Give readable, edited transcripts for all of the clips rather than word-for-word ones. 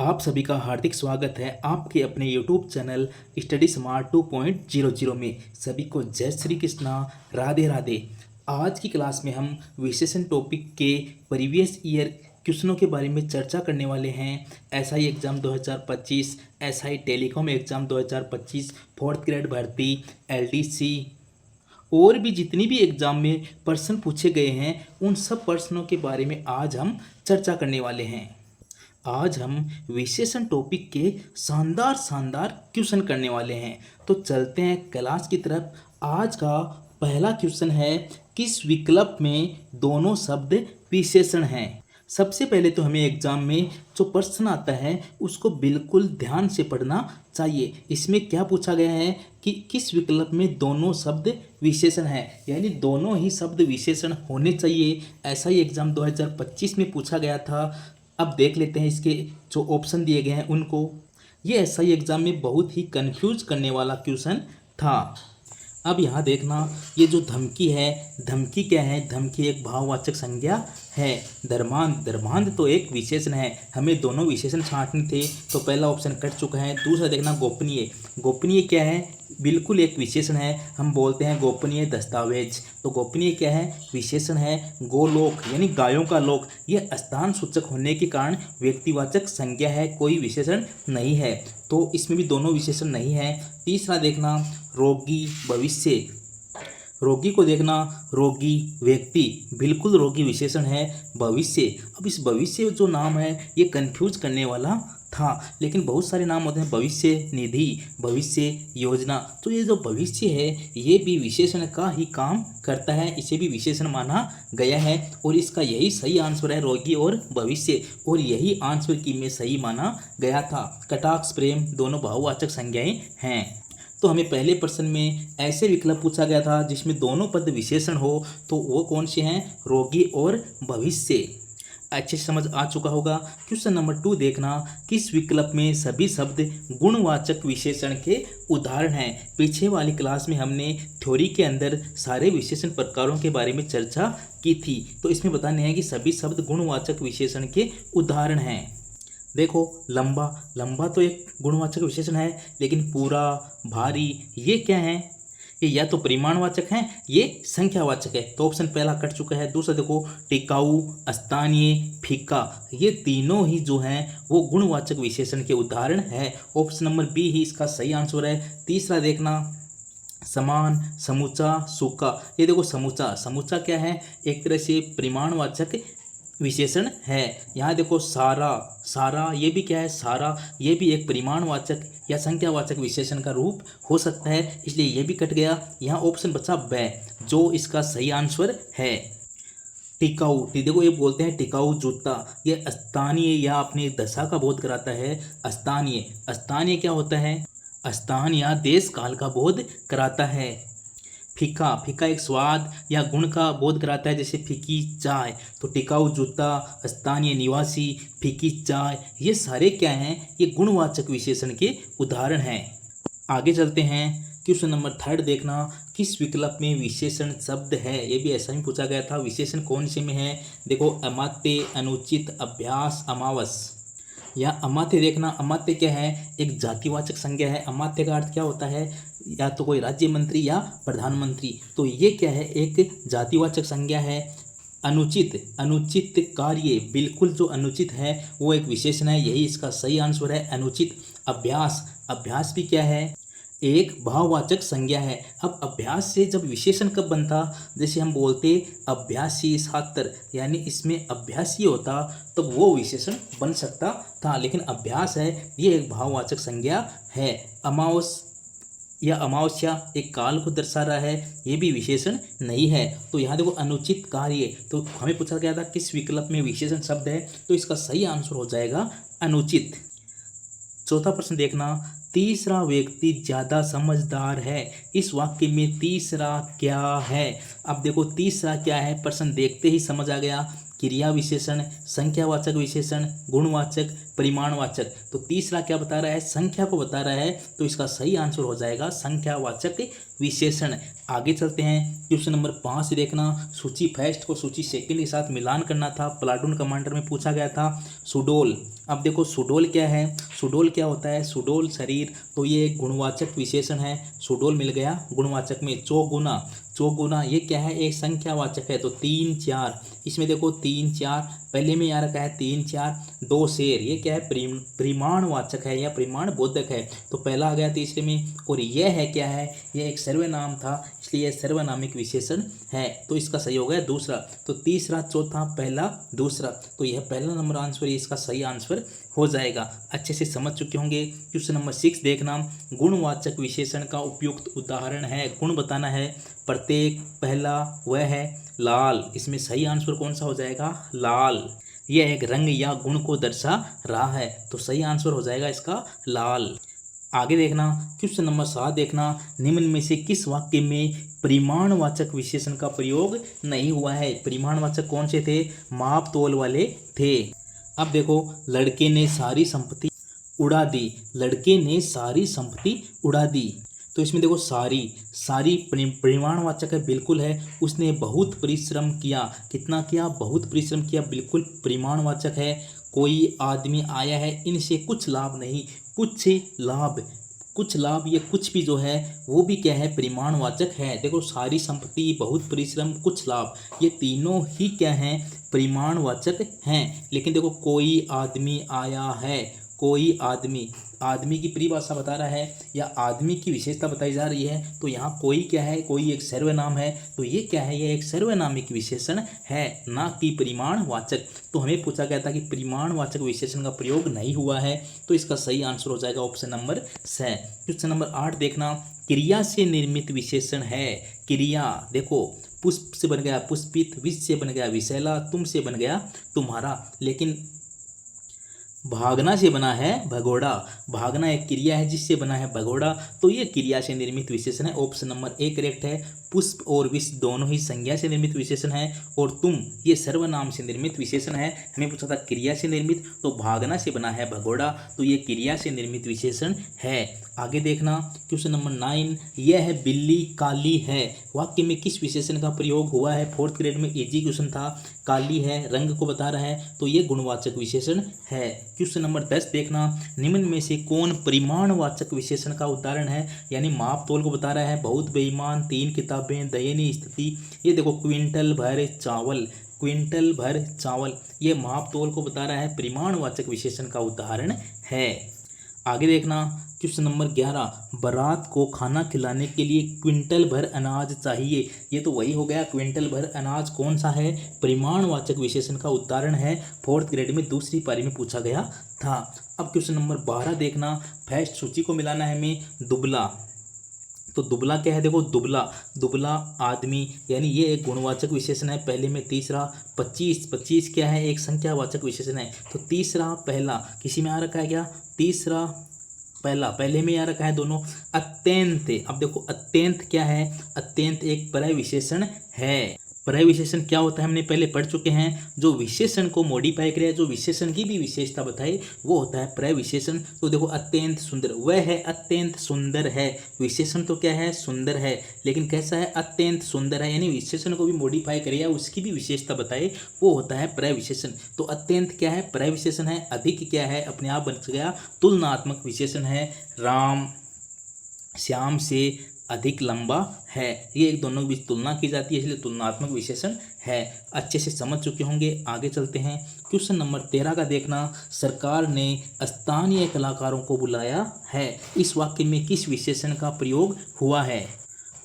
आप सभी का हार्दिक स्वागत है आपके अपने YouTube चैनल स्टडी स्मार्ट 2.00 में। सभी को जय श्री कृष्णा, राधे राधे। आज की क्लास में हम विशेषण टॉपिक के प्रीवियस ईयर क्वेश्चनों के बारे में चर्चा करने वाले हैं। SI exam 2025, SI telecom exam 2025, fourth grade भर्ती, एलडीसी और भी जितनी भी एग्ज़ाम में प्रश्न पूछे गए हैं उन सब प्रश्नों के बारे में आज हम चर्चा करने वाले हैं। आज हम विशेषण टॉपिक के शानदार शानदार क्वेश्चन करने वाले हैं। तो चलते हैं क्लास की तरफ। आज का पहला क्वेश्चन है, किस विकल्प में दोनों शब्द विशेषण हैं। सबसे पहले तो हमें एग्जाम में जो प्रश्न आता है उसको बिल्कुल ध्यान से पढ़ना चाहिए। इसमें क्या पूछा गया है कि किस विकल्प में दोनों शब्द विशेषण हैं, यानी दोनों ही शब्द विशेषण होने चाहिए। ऐसा ही एग्जाम 2025 में पूछा गया था। अब देख लेते हैं इसके जो ऑप्शन दिए गए हैं उनको। ये ऐसा ही एग्जाम में बहुत ही कंफ्यूज करने वाला क्वेश्चन था। अब यहाँ देखना, ये जो धमकी है, धमकी क्या है? धमकी एक भाववाचक संज्ञा है। धर्मांध, धर्मांध तो एक विशेषण है। हमें दोनों विशेषण छांटने थे तो पहला ऑप्शन कट चुका है। दूसरा देखना, गोपनीय, गोपनीय क्या है? बिल्कुल एक विशेषण है। हम बोलते हैं गोपनीय दस्तावेज, तो गोपनीय क्या है? विशेषण है। गोलोक यानी गायों का लोक, ये स्थान सूचक होने के कारण व्यक्तिवाचक संज्ञा है, कोई विशेषण नहीं है, तो इसमें भी दोनों विशेषण नहीं है। तीसरा देखना, रोगी, भविष्य, रोगी को देखना, रोगी व्यक्ति, बिल्कुल रोगी विशेषण है। भविष्य, अब इस भविष्य जो नाम है ये कंफ्यूज करने वाला था, लेकिन बहुत सारे नाम होते हैं, भविष्य निधि, भविष्य योजना, तो ये जो भविष्य है ये भी विशेषण का ही काम करता है, इसे भी विशेषण माना गया है। और इसका यही सही आंसर है, रोगी और भविष्य, और यही आंसर की में सही माना गया था। कटाक्ष, प्रेम दोनों बहुवाचक संज्ञाएं हैं। तो हमें पहले प्रश्न में ऐसे विकल्प पूछा गया था जिसमें दोनों पद विशेषण हो, तो वो कौन से हैं? रोगी और भविष्य। अच्छे से समझ आ चुका होगा। क्वेश्चन नंबर 2 देखना, किस विकल्प में सभी शब्द गुणवाचक विशेषण के उदाहरण हैं। पीछे वाली क्लास में हमने थ्योरी के अंदर सारे विशेषण प्रकारों के बारे में चर्चा की थी, तो इसमें बताने हैं कि सभी शब्द गुणवाचक विशेषण के उदाहरण हैं। देखो, लंबा, लंबा तो एक गुणवाचक विशेषण है, लेकिन पूरा, भारी, ये क्या है? ये या तो परिमाणवाचक हैं, ये संख्यावाचक है, तो ऑप्शन पहला कट चुका है। दूसरा देखो, टिकाऊ, स्थानीय, फीका, ये तीनों ही जो हैं वो गुणवाचक विशेषण के उदाहरण है। ऑप्शन नंबर बी ही इसका सही आंसर है। तीसरा देखना, समान, समूचा, सूखा, ये देखो समूचा, समूचा क्या है? एक तरह से परिमाणवाचक विशेषण है। यहाँ देखो, सारा, सारा ये भी क्या है? सारा, ये भी एक परिमाणवाचक या संख्यावाचक विशेषण का रूप हो सकता है, इसलिए ये भी कट गया। यहाँ ऑप्शन बचा बै, जो इसका सही आंसर है। टिकाऊ, देखो ये बोलते हैं टिकाऊ जूता, ये स्थानीय या अपनी दशा का बोध कराता है। स्थानीय, स्थानीय क्या होता है? स्थान या देश काल का बोध कराता है। फीका, फीका एक स्वाद या गुण का बोध कराता है, जैसे फीकी चाय। तो टिकाऊ जूता, स्थानीय निवासी, फीकी चाय, ये सारे क्या हैं? ये गुणवाचक विशेषण के उदाहरण हैं। आगे चलते हैं। क्वेश्चन नंबर 3 देखना, किस विकल्प में विशेषण शब्द है। ये भी ऐसा ही पूछा गया था। विशेषण कौन से में है? देखो, अमात्य, अनुचित, अभ्यास, अमावस। या अमात्य देखना, अमात्य क्या है? एक जातिवाचक संज्ञा है। अमात्य का अर्थ क्या होता है? या तो कोई राज्य मंत्री या प्रधानमंत्री, तो ये क्या है? एक जातिवाचक संज्ञा है। अनुचित, अनुचित कार्य, बिल्कुल जो अनुचित है वो एक विशेषण है, यही इसका सही आंसर है, अनुचित। अभ्यास, अभ्यास भी क्या है? एक भाववाचक संज्ञा है। अब अभ्यास से जब विशेषण कब बनता? जैसे हम बोलते अभ्यासी छात्र, यानी इसमें अभ्यासी होता तो वो विशेषण बन सकता था, लेकिन अभ्यास है ये एक भाववाचक संज्ञा है। अमावस या अमावस्या एक काल को दर्शा रहा है, ये भी विशेषण नहीं है। तो यहाँ देखो, अनुचित कार्य, तो हमें पूछा गया था किस विकल्प में विशेषण शब्द है, तो इसका सही आंसर हो जाएगा अनुचित। चौथा प्रश्न देखना, तीसरा व्यक्ति ज़्यादा समझदार है, इस वाक्य में तीसरा क्या है? अब देखो तीसरा क्या है, प्रश्न देखते ही समझ आ गया, क्रिया विशेषण, संख्यावाचक विशेषण, गुणवाचक, परिमाणवाचक। तो तीसरा क्या बता रहा है, संख्या को बता रहा है, तो इसका सही आंसर हो जाएगा संख्यावाचक विशेषण। आगे चलते हैं, क्वेश्चन नंबर 5 देखना, सूची फर्स्ट को सूची सेकंड के साथ मिलान करना था, प्लाटून कमांडर में पूछा गया था। सुडोल, अब देखो सुडोल क्या है, सुडोल क्या होता है, सुडोल शरीर, तो ये एक गुणवाचक विशेषण है, सुडोल मिल गया गुणवाचक में। चौगुना, चौगुना ये क्या है, एक संख्यावाचक है, तो 3 4, इसमें देखो 3 4, पहले में यहाँ रखा है 3 4। दो शेर, ये क्या है, परिमाणवाचक है या परिमाण बोधक है, तो पहला आ गया तीसरे में। और यह है क्या है, यह एक सर्वनाम था, इसलिए यह सर्वनामिक विशेषण है, तो इसका सही हो गया दूसरा। तो तीसरा, चौथा, पहला, दूसरा, तो यह पहला नंबर आंसर, इसका सही आंसर हो जाएगा। अच्छे से समझ चुके होंगे। क्वेश्चन नंबर 6 देखना, गुणवाचक विशेषण का उपयुक्त उदाहरण है, गुण बताना है। प्रत्येक, पहला, वह है, लाल, इसमें सही आंसर कौन सा हो जाएगा, लाल। यह एक रंग या गुण को दर्शा रहा है, तो सही आंसर हो जाएगा इसका लाल। आगे देखना, क्वेश्चन नंबर 7 देखना, निम्न में से किस वाक्य में परिमाणवाचक विशेषण का प्रयोग नहीं हुआ है। परिमाणवाचक कौन से थे, माप तोल वाले थे। अब देखो, लड़के ने सारी संपत्ति उड़ा दी, लड़के ने सारी संपत्ति उड़ा दी, तो इसमें देखो सारी, सारी परिमाणवाचक है, बिल्कुल है। उसने बहुत परिश्रम किया, कितना किया, बहुत परिश्रम किया, बिल्कुल परिमाणवाचक है। कोई आदमी आया है, इनसे कुछ लाभ नहीं, कुछ लाभ, कुछ लाभ, ये कुछ भी जो है वो भी क्या है, परिमाणवाचक है। देखो सारी संपत्ति, बहुत परिश्रम, कुछ लाभ, ये तीनों ही क्या हैं, परिमाणवाचक हैं। लेकिन देखो कोई आदमी आया है, कोई आदमी, आदमी की परिभाषा बता रहा है या आदमी की विशेषता बताई जा रही है, तो यहाँ कोई क्या है, कोई एक सर्वनाम है, तो ये क्या है, ये एक सर्वनामिक विशेषण है, ना कि परिमाणवाचक। तो हमें पूछा गया था कि परिमाणवाचक विशेषण का प्रयोग नहीं हुआ है, तो इसका सही आंसर हो जाएगा ऑप्शन नंबर 6। क्वेश्चन नंबर 8 देखना, क्रिया से निर्मित विशेषण है। क्रिया देखो, पुष्प से बन गया पुष्पित, विष से बन गया विषैला, तुम से बन गया तुम्हारा, लेकिन भागना से बना है भगोड़ा। भागना एक क्रिया है जिससे बना है भगोड़ा, तो ये क्रिया से निर्मित विशेषण है। ऑप्शन नंबर 1 करेक्ट है। पुष्प और विष दोनों ही संज्ञा से निर्मित विशेषण है, और तुम ये सर्वनाम से निर्मित विशेषण है। हमें पूछा था क्रिया से निर्मित, तो भागना से बना है भगोड़ा, तो ये क्रिया से निर्मित विशेषण है। आगे देखना, क्वेश्चन नंबर 9, यह है बिल्ली काली है। वाक्य में किस विशेषण का प्रयोग हुआ है। 4th ग्रेड में इजी क्वेश्चन था। काली है, रंग को बता रहा है, तो ये गुणवाचक विशेषण है। क्वेश्चन नंबर 10 देखना, निम्न में से कौन परिमाणवाचक विशेषण का उदाहरण है, यानी माप तोल को बता रहा है। बहुत बेईमान, 3 किताबें, दयनीय स्थिति। ये देखो क्विंटल भर चावल, क्विंटल भर चावल, ये माप तोल को बता रहा है, परिमाणवाचक विशेषण का उदाहरण है। आगे देखना, क्वेश्चन नंबर 11, बारात को खाना खिलाने के लिए क्विंटल भर अनाज चाहिए। ये तो वही हो गया, क्विंटल भर अनाज कौन सा है, परिमाणवाचक विशेषण का उदाहरण है। 4th ग्रेड में दूसरी पारी में पूछा गया था। अब क्वेश्चन नंबर 12 देखना, फर्स्ट सूची को मिलाना है हमें। दुबला, तो दुबला क्या है, देखो दुबला, दुबला आदमी, यानी ये एक गुणवाचक विशेषण है। पहले में तीसरा, 25, 25 क्या है, एक संख्यावाचक विशेषण है। तो तीसरा, पहला, किसी में आ रखा है क्या, तीसरा, पहला, पहले में आ रखा है दोनों। अत्यंत, अब देखो अत्यंत क्या है, अत्यंत एक पर्याय विशेषण है। पर्याय विशेषण क्या होता है हमने पहले पढ़ चुके हैं, जो विशेषण को मॉडिफाई करे, जो विशेषण की भी विशेषता बताए, वो होता है पर्याय विशेषण। तो देखो अत्यंत सुंदर, वह है अत्यंत सुंदर है। विशेषण तो क्या है, सुंदर है, लेकिन कैसा है, अत्यंत सुंदर है, यानी विशेषण को भी मॉडिफाई करे या उसकी भी विशेषता बताए, वो होता है पर्याय विशेषण। तो अत्यंत क्या है, पर्याय विशेषण है। अधिक क्या है, अपने आप बन गया तुलनात्मक विशेषण है। राम श्याम से अधिक लंबा है, ये एक दोनों के बीच तुलना की जाती है, इसलिए तुलनात्मक विशेषण है। अच्छे से समझ चुके होंगे। आगे चलते हैं, क्वेश्चन नंबर 13 का देखना, सरकार ने स्थानीय कलाकारों को बुलाया है। इस वाक्य में किस विशेषण का प्रयोग हुआ है।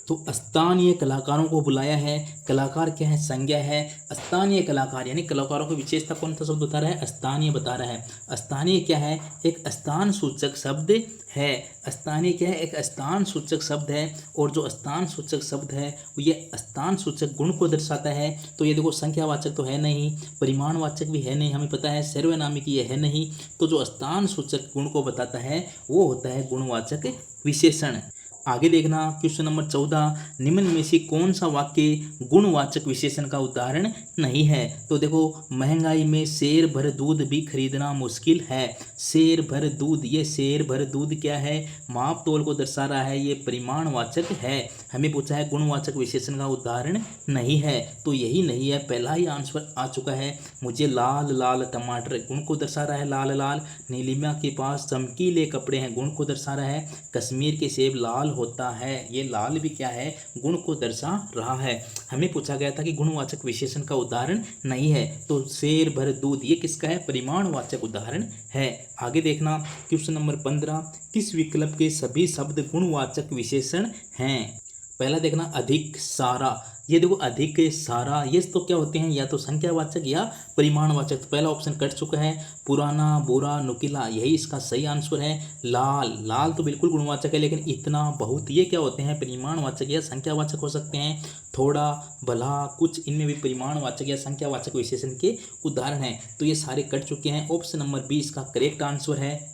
तो स्थानीय कलाकारों को बुलाया है, कलाकार क्या है, संज्ञा है। स्थानीय कलाकार यानी कलाकारों की विशेषता कौन सा शब्द बता रहा है, स्थानीय बता रहा है। स्थानीय क्या है, एक स्थान सूचक शब्द है। स्थानीय क्या है, एक स्थान सूचक शब्द है, और जो स्थान सूचक शब्द है ये स्थान सूचक गुण को दर्शाता है। तो ये देखो संख्यावाचक तो है नहीं, परिमाणवाचक भी है नहीं, हमें पता है सर्वनामिक ये है नहीं, तो जो स्थान सूचक गुण को बताता है वो होता है गुणवाचक विशेषण। आगे देखना क्वेश्चन नंबर 14, निम्न में से कौन सा वाक्य गुणवाचक विशेषण का उदाहरण नहीं है। तो देखो, महंगाई में शेर भर दूध भी खरीदना मुश्किल है। शेर भर दूध, ये शेर भर दूध क्या है, माप तोल को दर्शा रहा है, ये परिमाणवाचक है। हमें पूछा है गुणवाचक विशेषण का उदाहरण नहीं है, तो यही नहीं है, पहला ही आंसर आ चुका है। मुझे लाल लाल टमाटर, गुण को दर्शा रहा है लाल लाल। नीलिमा के पास चमकीले कपड़े हैं, गुण को दर्शा रहा है। कश्मीर के सेब लाल होता है, ये लाल भी क्या है, गुण को दर्शा रहा है। हमें पूछा गया था कि गुणवाचक विशेषण का उदाहरण नहीं है, तो शेर भर दूध ये किसका है, परिमाणवाचक उदाहरण है। आगे देखना क्वेश्चन नंबर 15, किस विकल्प के सभी शब्द गुणवाचक विशेषण हैं। पहला देखना अधिक सारा, ये देखो अधिक सारा, ये तो क्या होते हैं, या तो संख्यावाचक या परिमाणवाचक। तो पहला ऑप्शन कट चुका है। पुराना, बुरा, नुकीला, यही इसका सही आंसर है। लाल, लाल तो बिल्कुल गुणवाचक है, लेकिन इतना, बहुत, ये क्या होते हैं, परिमाणवाचक या संख्यावाचक हो सकते हैं। थोड़ा, भला, कुछ, इनमें भी परिमाणवाचक या संख्यावाचक विशेषण के उदाहरण हैं। तो ये सारे कट चुके हैं। ऑप्शन नंबर 20 का करेक्ट आंसर है।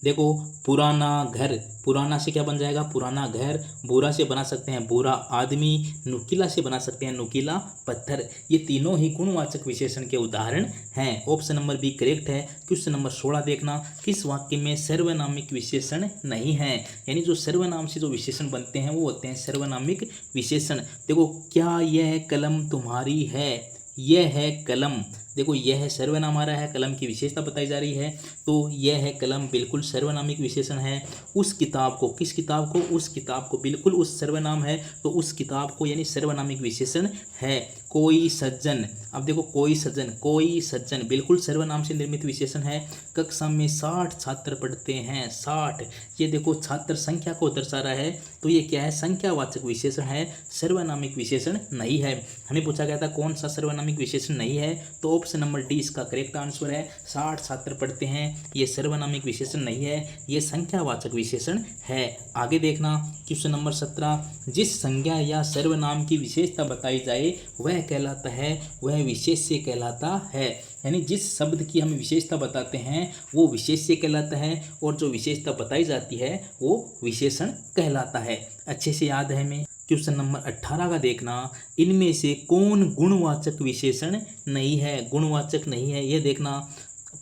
देखो, पुराना घर, पुराना से क्या बन जाएगा, पुराना घर। बुरा से बना सकते हैं बुरा आदमी। नुकीला से बना सकते हैं नुकीला पत्थर। ये तीनों ही गुणवाचक विशेषण के उदाहरण हैं। ऑप्शन नंबर बी करेक्ट है। क्वेश्चन नंबर 16 देखना, किस वाक्य में सर्वनामिक विशेषण नहीं है। यानी जो सर्वनाम से जो विशेषण बनते हैं वो होते हैं सर्वनामिक विशेषण। देखो, क्या यह कलम तुम्हारी है, यह है कलम, देखो यह सर्वनाम आ रहा है, कलम की विशेषता बताई जा रही है, तो यह है कलम बिल्कुल सर्वनामिक विशेषण है। उस किताब को, किस किताब को, उस किताब को, बिल्कुल उस सर्वनाम है, तो उस किताब को यानी सर्वनामिक विशेषण है। कोई सज्जन, अब देखो कोई सज्जन, कोई सज्जन बिल्कुल सर्वनाम से निर्मित विशेषण है। कक्षा में 60 छात्र पढ़ते हैं, 60, ये देखो छात्र संख्या को दर्शा रहा है, तो ये क्या है, संख्यावाचक विशेषण है, सर्वनामिक विशेषण नहीं है। हमें पूछा गया था कौन सा सर्वनामिक विशेषण नहीं है, तो ऑप्शन नंबर डी इसका करेक्ट आंसर है। 60 छात्र पढ़ते हैं, ये सर्वनामिक विशेषण नहीं है, ये संख्यावाचक विशेषण है। आगे देखना क्वेश्चन नंबर 17, जिस संज्ञा या सर्वनाम की विशेषता बताई जाए वह कहलाता है, वह विशेष्य कहलाता है। यानी जिस शब्द की हम विशेषता बताते हैं वो विशेष्य कहलाता है, और जो विशेषता बताई जाती है वो विशेषण कहलाता है। अच्छे से याद है हमें। क्वेश्चन नंबर 18 का देखना, इनमें से कौन गुणवाचक विशेषण नहीं है, गुणवाचक नहीं है, ये देखना।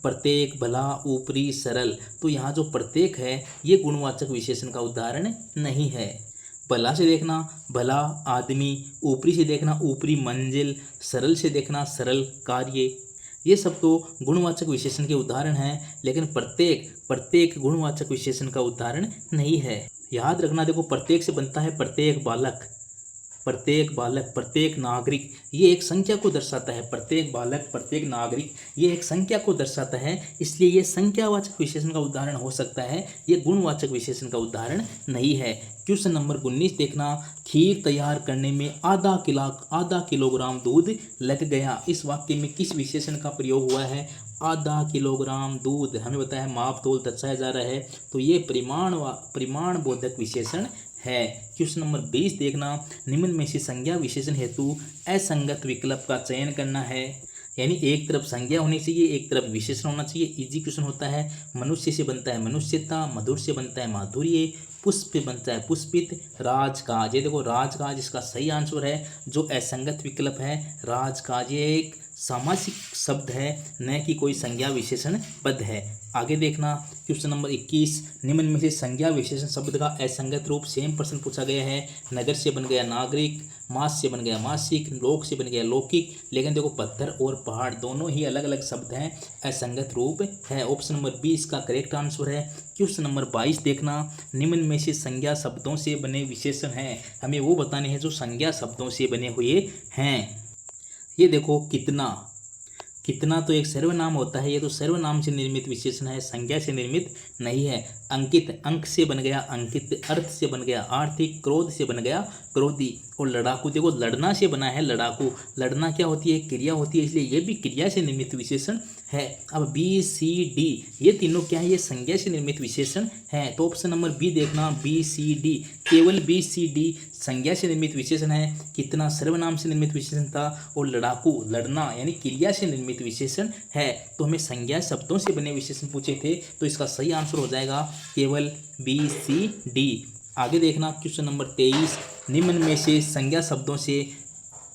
प्रत्येक, भला, ऊपरी, सरल, तो यहाँ जो प्रत्येक है ये गुणवाचक विशेषण का उदाहरण नहीं है। भला से देखना भला आदमी, ऊपरी से देखना ऊपरी मंजिल, सरल से देखना सरल कार्य, ये सब तो गुणवाचक विशेषण के उदाहरण हैं, लेकिन प्रत्येक गुणवाचक विशेषण का उदाहरण नहीं है। याद रखना, देखो प्रत्येक से बनता है प्रत्येक बालक, प्रत्येक बालक, प्रत्येक नागरिक, ये एक संख्या को दर्शाता है। प्रत्येक बालक, प्रत्येक नागरिक, ये एक संख्या को दर्शाता है, इसलिए ये संख्यावाचक विशेषण का उदाहरण हो सकता है, ये गुणवाचक विशेषण का उदाहरण नहीं है। क्वेश्चन नंबर 19 देखना, खीर तैयार करने में आधा किलोग्राम दूध लग गया। इस वाक्य में किस विशेषण का प्रयोग हुआ है, आधा किलोग्राम दूध, हमें बताया माप तोल दर्शाया जा रहा है, तो ये परिमाण बोधक विशेषण है। क्वेश्चन नंबर 20 देखना, निम्न में से संज्ञा विशेषण हेतु असंगत विकल्प का चयन करना है। यानी एक तरफ संज्ञा होनी चाहिए, एक तरफ विशेषण होना चाहिए। इजी क्वेश्चन होता है। मनुष्य से बनता है मनुष्यता, मधुर से बनता है माधुर्य, पुष्प से बनता है पुष्पित, राजकाज, ये देखो राजकाज इसका सही आंसर है। जो असंगत विकल्प है राजकाज, ये एक सामासिक शब्द है, न कि कोई संज्ञा विशेषण पद है। आगे देखना क्वेश्चन नंबर 21, निम्न में से संज्ञा विशेषण शब्द का असंगत रूप सेम प्रश्न पूछा गया है। नगर से बन गया नागरिक, मास से बन गया मासिक, लोक से बन गया लौकिक, लेकिन देखो पत्थर और पहाड़ दोनों ही अलग अलग शब्द हैं, असंगत रूप है। ऑप्शन नंबर 20 का करेक्ट आंसर है। क्वेश्चन नंबर 22 देखना, निम्न में से संज्ञा शब्दों से बने विशेषण हैं, हमें वो बताने हैं जो संज्ञा शब्दों से बने हुए हैं। ये देखो कितना तो एक सर्वनाम होता है, ये तो सर्वनाम से निर्मित विशेषण है, संज्ञा से निर्मित नहीं है। अंकित, अंक से बन गया अंकित, अर्थ से बन गया आर्थिक, क्रोध से बन गया क्रोधी, और लड़ाकू, देखो लड़ना से बना है लड़ाकू। लड़ना क्या होती है, क्रिया होती है, इसलिए ये भी क्रिया से निर्मित विशेषण है। अब बी सी डी ये तीनों क्या है, ये संज्ञा से निर्मित विशेषण है। तो ऑप्शन नंबर बी देखना, बी सी डी, केवल बी सी डी संज्ञा से निर्मित विशेषण है। कितना सर्वनाम से निर्मित विशेषण था, और लड़ाकू लड़ना यानी क्रिया से निर्मित विशेषण है। तो हमें संज्ञा शब्दों से बने विशेषण पूछे थे, तो इसका सही आंसर हो जाएगा केवल बी सी डी। आगे देखना क्वेश्चन नंबर 23, निम्न में से संज्ञा शब्दों से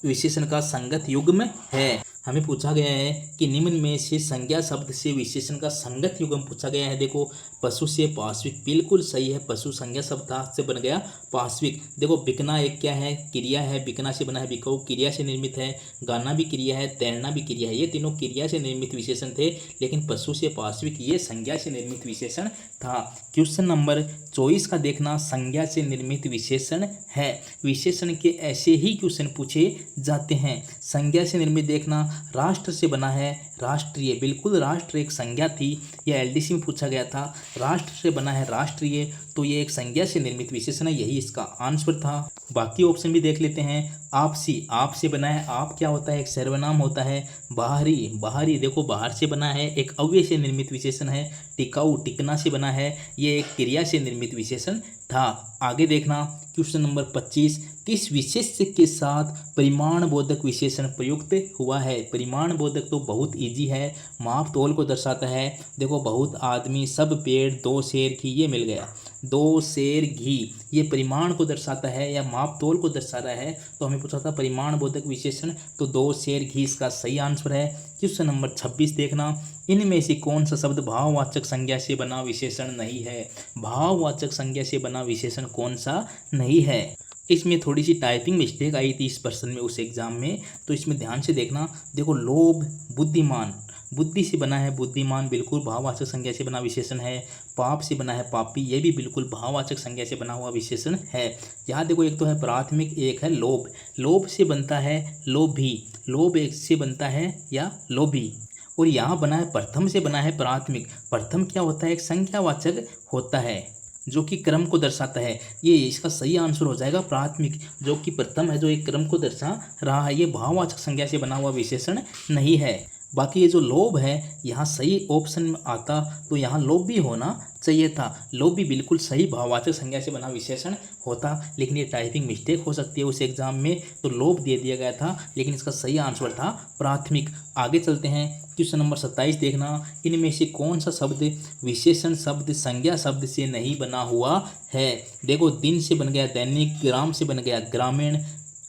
विशेषण का संगत युग्म है। हमें पूछा गया है कि निम्न में से संज्ञा शब्द से विशेषण का संगत युग्म पूछा गया है। देखो पशु से पाश्विक, बिल्कुल सही है। पशु संज्ञा शब्द था से बन गया पाश्विक। देखो बिकना एक क्या है, क्रिया है। बिकना से बना है बिकऊ, क्रिया से निर्मित है। गाना भी क्रिया है, तैरना भी क्रिया है। ये तीनों क्रिया से निर्मित विशेषण थे, लेकिन पशु से पाश्विक ये संज्ञा से निर्मित विशेषण था। क्वेश्चन नंबर 24 का देखना, संज्ञा से निर्मित विशेषण है। विशेषण के ऐसे ही क्वेश्चन पूछे जाते हैं। संज्ञा से निर्मित देखना, राष्ट्र से बना है राष्ट्रीय, बिल्कुल राष्ट्र एक संज्ञा थी, यह एलडीसी में पूछा गया था। राष्ट्र से बना है राष्ट्रीय, तो ये एक संज्ञा से निर्मित विशेषण है, यही इसका आंसर था। बाकी ऑप्शन भी देख लेते हैं। आपसी, आप से बना है, आप क्या होता है, एक सर्वनाम होता है। बाहरी, बाहरी देखो बाहर से बना है, एक अव्यय से निर्मित विशेषण है। टिकाऊ, टिकना से बना है, ये एक क्रिया से निर्मित विशेषण था। आगे देखना क्वेश्चन नंबर 25, किस विशेष्य के साथ परिमाण बोधक विशेषण प्रयुक्त हुआ है। परिमाण बोधक तो बहुत इजी है, माप तोल को दर्शाता है। देखो बहुत आदमी, सब पेड़, 2 सेर घी, ये मिल गया। 2 सेर घी ये परिमाण को दर्शाता है या माप तोल को दर्शा रहा है, तो हमें पूछा था परिमाण बोधक विशेषण, तो 2 सेर घी इसका सही आंसर है। क्वेश्चन नंबर 26 देखना, इनमें से कौन सा शब्द भाववाचक संज्ञा से बना विशेषण नहीं है। भाववाचक संज्ञा से बना विशेषण कौन सा नहीं है। इसमें थोड़ी सी टाइपिंग मिस्टेक आई थी इस पर्सन में उस एग्जाम में, तो इसमें ध्यान से देखना। देखो लोभ, बुद्धिमान, बुद्धि से बना है बुद्धिमान, बिल्कुल भाववाचक संज्ञा से बना विशेषण है। पाप से बना है पापी, ये भी बिल्कुल भाववाचक संज्ञा से बना हुआ विशेषण है। यहाँ देखो एक तो है प्राथमिक, एक है लोभ। लोभ से बनता है लोभी, लोभ एक से बनता है या लोभी। और यहाँ बना है प्रथम से बना है प्राथमिक। प्रथम क्या होता है, एक संख्यावाचक होता है जो कि क्रम को दर्शाता है। ये इसका सही आंसर हो जाएगा प्राथमिक, जो कि प्रथम है, जो एक क्रम को दर्शा रहा है। ये भाववाचक संज्ञा से बना हुआ विशेषण नहीं है। बाकी ये जो लोभ है, यहाँ सही ऑप्शन में आता तो यहाँ लोभ भी होना चाहिए था। लोभ भी बिल्कुल सही भाववाचक संज्ञा से बना विशेषण होता, लेकिन ये टाइपिंग मिस्टेक हो सकती है उस एग्जाम में, तो लोभ दे दिया गया था, लेकिन इसका सही आंसर था प्राथमिक। आगे चलते हैं क्वेश्चन नंबर 27 देखना, इनमें से कौन सा शब्द विशेषण शब्द संज्ञा शब्द से नहीं बना हुआ है। देखो दिन से बन गया दैनिक, ग्राम से बन गया ग्रामीण,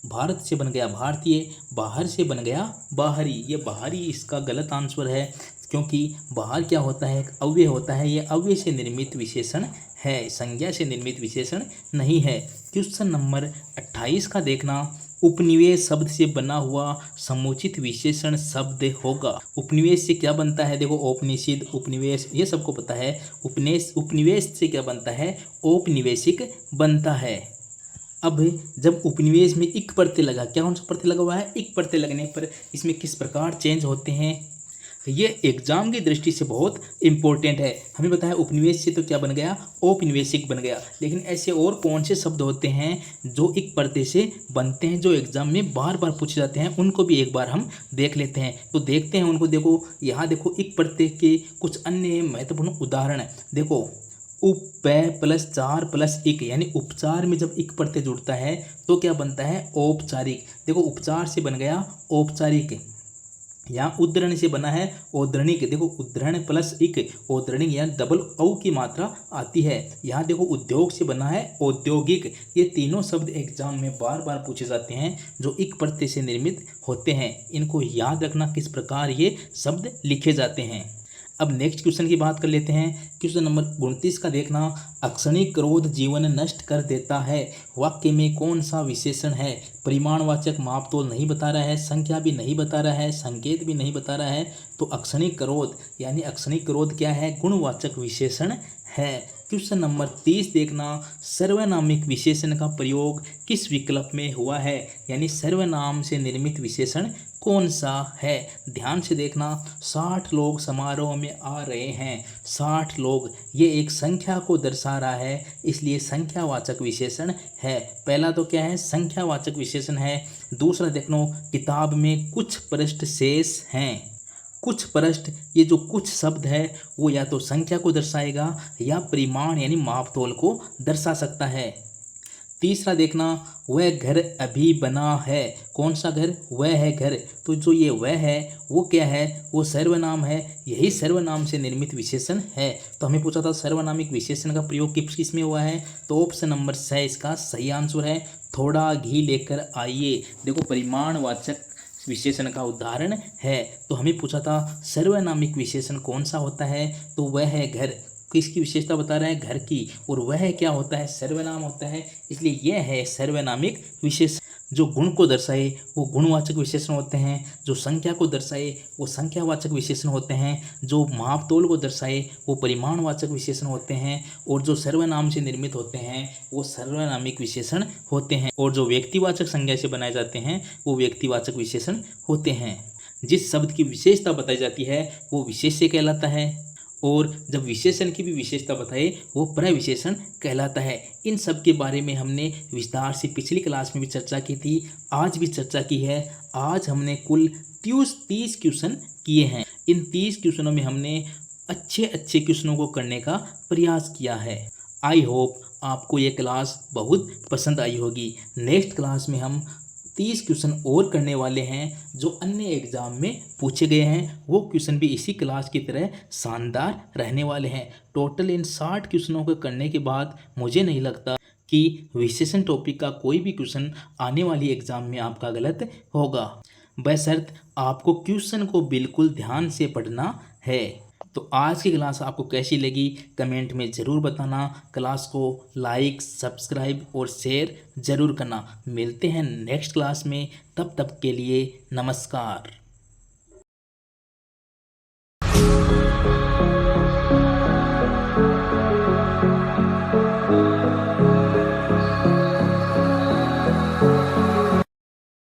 भारत से बन गया भारतीय, बाहर से बन गया बाहरी। ये बाहरी इसका गलत आंसर है, क्योंकि बाहर क्या होता है, एक अव्यय होता है। ये अव्यय से निर्मित विशेषण है, संज्ञा से निर्मित विशेषण नहीं है। क्वेश्चन नंबर 28 का देखना, उपनिवेश शब्द से बना हुआ समुचित विशेषण शब्द होगा। उपनिवेश से क्या बनता है, देखो औपनिषद, उपनिवेश, ये सबको पता है। उपनिवेश से क्या बनता है, औपनिवेशिक बनता है। अब जब उपनिवेश में इक प्रत्यय लगा, क्या कौन सा प्रत्यय लगा हुआ है, इक प्रत्यय लगने पर इसमें किस प्रकार चेंज होते हैं, ये एग्जाम की दृष्टि से बहुत इंपॉर्टेंट है। हमें बताया उपनिवेश से तो क्या बन गया, औपनिवेशिक बन गया। लेकिन ऐसे और कौन से शब्द होते हैं जो इक प्रत्यय से बनते हैं, जो एग्जाम में बार बार पूछे जाते हैं, उनको भी एक बार हम देख लेते हैं। तो देखते हैं उनको। देखो यहाँ देखो इक प्रत्यय के कुछ अन्य महत्वपूर्ण उदाहरण। देखो उप प्लस चार प्लस इक, यानी उपचार में जब इक प्रत्यय जुड़ता है तो क्या बनता है, औपचारिक। देखो उपचार से बन गया औपचारिक। यहाँ उद्धरण से बना है औद्धरणिक। देखो उद्धरण प्लस इक औद्धरणिक, यहाँ डबल औ की मात्रा आती है। यहाँ देखो उद्योग से बना है औद्योगिक। ये तीनों शब्द एग्जाम में बार बार पूछे जाते हैं जो इक प्रत्यय से निर्मित होते हैं। इनको याद रखना किस प्रकार ये शब्द लिखे जाते हैं। अब नेक्स्ट क्वेश्चन की बात कर लेते हैं। क्वेश्चन नंबर 29 का देखना, अक्षणिक क्रोध जीवन नष्ट कर देता है। वाक्य में कौन सा विशेषण है। परिमाणवाचक मापतोल नहीं बता रहा है, संख्या भी नहीं बता रहा है, संकेत भी नहीं बता रहा है, तो अक्षणिक क्रोध यानी अक्षणिक क्रोध क्या है, गुणवाचक विशेषण है। क्वेश्चन नंबर 30 देखना, सर्वनामिक विशेषण का प्रयोग किस विकल्प में हुआ है, यानी सर्वनाम से निर्मित विशेषण कौन सा है। ध्यान से देखना, 60 लोग समारोह में आ रहे हैं। 60 लोग ये एक संख्या को दर्शा रहा है, इसलिए संख्यावाचक विशेषण है। पहला तो क्या है, संख्यावाचक विशेषण है। दूसरा देखो, किताब में कुछ पृष्ठ शेष हैं। कुछ पृष्ठ, ये जो कुछ शब्द है वो या तो संख्या को दर्शाएगा या परिमाण यानी मापतोल को दर्शा सकता है। तीसरा देखना, वह घर अभी बना है। कौन सा घर? वह है घर। तो जो ये वह है वो क्या है? वो सर्वनाम है। यही सर्वनाम से निर्मित विशेषण है। तो हमें पूछा था सर्वनामिक विशेषण का प्रयोग किस में हुआ है, तो ऑप्शन नंबर 6 इसका सही आंसर है। थोड़ा घी लेकर आइए, देखो परिमाणवाचक विशेषण का उदाहरण है। तो हमें पूछा था सर्वनामिक विशेषण कौन सा होता है, तो वह है घर। किसकी विशेषता बता रहा है? घर की। और वह क्या होता है? सर्वनाम होता है। इसलिए यह है सर्वनामिक विशेषण। जो गुण को दर्शाए वो गुणवाचक विशेषण होते हैं, जो संख्या को दर्शाए वो संख्यावाचक विशेषण होते हैं, जो मापतोल को दर्शाए वो परिमाणवाचक विशेषण होते हैं, और जो सर्वनाम से निर्मित होते हैं वो सर्वनामिक विशेषण होते हैं, और जो व्यक्तिवाचक संज्ञा से बनाए जाते हैं वो व्यक्तिवाचक विशेषण होते हैं। जिस शब्द की विशेषता बताई जाती है वो विशेष्य कहलाता है, और जब विशेषण की भी विशेषता बताए वो प्रविशेषण कहलाता है। इन सब के बारे में हमने विस्तार से पिछली क्लास में भी चर्चा की थी, आज भी चर्चा की है। आज हमने कुल 30 क्वेश्चन किए हैं। इन 30 क्वेश्चनों में हमने अच्छे क्वेश्चनों को करने का प्रयास किया है। आई होप आपको ये क्लास बहुत पसंद आई होगी। नेक्स्ट क्लास में हम 30 क्वेश्चन और करने वाले हैं जो अन्य एग्जाम में पूछे गए हैं। वो क्वेश्चन भी इसी क्लास की तरह शानदार रहने वाले हैं। टोटल इन 60 क्वेश्चनों को करने के बाद मुझे नहीं लगता कि विशेषण टॉपिक का कोई भी क्वेश्चन आने वाली एग्जाम में आपका गलत होगा, बशर्त आपको क्वेश्चन को बिल्कुल ध्यान से पढ़ना है। तो आज की क्लास आपको कैसी लगी कमेंट में ज़रूर बताना। क्लास को लाइक, सब्सक्राइब और शेयर ज़रूर करना। मिलते हैं नेक्स्ट क्लास में, तब तक के लिए नमस्कार।